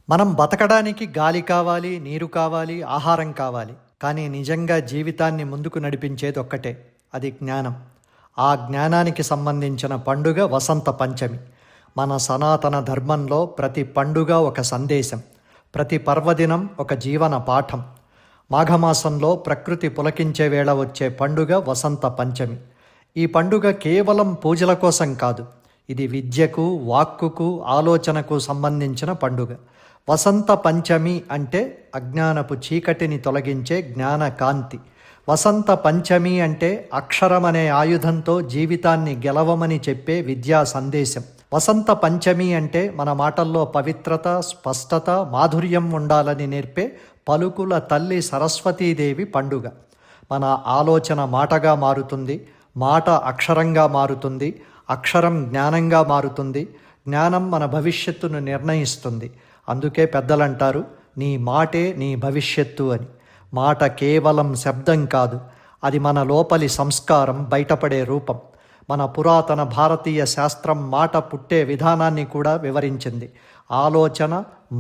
మనం బతకడానికి గాలి కావాలి, నీరు కావాలి, ఆహారం కావాలి. కానీ నిజంగా జీవితాన్ని ముందుకు నడిపించేది ఒక్కటే, అది జ్ఞానం. ఆ జ్ఞానానికి సంబంధించిన పండుగ వసంత పంచమి. మన సనాతన ధర్మంలో ప్రతి పండుగ ఒక సందేశం, ప్రతి పర్వదినం ఒక జీవన పాఠం. మాఘమాసంలో ప్రకృతి పులకించే వేళ వచ్చే పండుగ వసంత పంచమి. ఈ పండుగ కేవలం పూజల కోసం కాదు, ఇది విద్యకు, వాక్కుకు, ఆలోచనకు సంబంధించిన పండుగ. వసంత పంచమి అంటే అజ్ఞానపు చీకటిని తొలగించే జ్ఞాన కాంతి. వసంత పంచమి అంటే అక్షరం అనే ఆయుధంతో జీవితాన్ని గెలవమని చెప్పే విద్యా సందేశం. వసంత పంచమి అంటే మన మాటల్లో పవిత్రత, స్పష్టత, మాధుర్యం ఉండాలని నేర్పే పలుకుల తల్లి సరస్వతీదేవి పండుగ. మన ఆలోచన మాటగా మారుతుంది, మాట అక్షరంగా మారుతుంది, అక్షరం జ్ఞానంగా మారుతుంది, జ్ఞానం మన భవిష్యత్తును నిర్ణయిస్తుంది. అందుకే పెద్దలంటారు, నీ మాటే నీ భవిష్యత్తు అని. మాట కేవలం శబ్దం కాదు, అది మన లోపలి సంస్కారం బయటపడే రూపం. మన పురాతన భారతీయ శాస్త్రం మాట పుట్టే విధానాన్ని కూడా వివరించింది. ఆలోచన,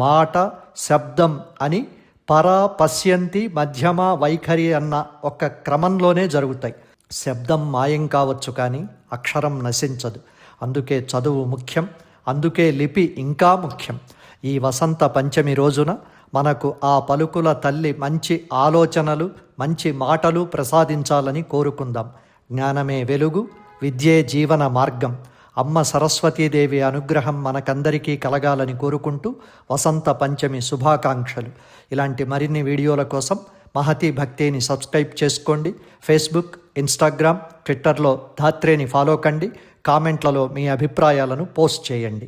మాట, శబ్దం అని పర, పశ్యంతి, మధ్యమ, వైఖరి అన్న ఒక క్రమంలోనే జరుగుతాయి. శబ్దం మాయం కావచ్చు కానీ అక్షరం నశించదు. అందుకే చదువు ముఖ్యం, అందుకే లిపి ఇంకా ముఖ్యం. ఈ వసంత పంచమి రోజున మనకు ఆ పలుకుల తల్లి మంచి ఆలోచనలు, మంచి మాటలు ప్రసాదించాలని కోరుకుందాం. జ్ఞానమే వెలుగు, విద్యే జీవన మార్గం. అమ్మ సరస్వతీదేవి అనుగ్రహం మనకందరికీ కలగాలని కోరుకుంటూ వసంత పంచమి శుభాకాంక్షలు. ఇలాంటి మరిన్ని వీడియోల కోసం మహతి భక్తిని సబ్స్క్రైబ్ చేసుకోండి. ఫేస్బుక్, ఇన్స్టాగ్రామ్, ట్విట్టర్లో ధాత్రేని ఫాలో కండి. కామెంట్లలో మీ అభిప్రాయాలను పోస్ట్ చేయండి.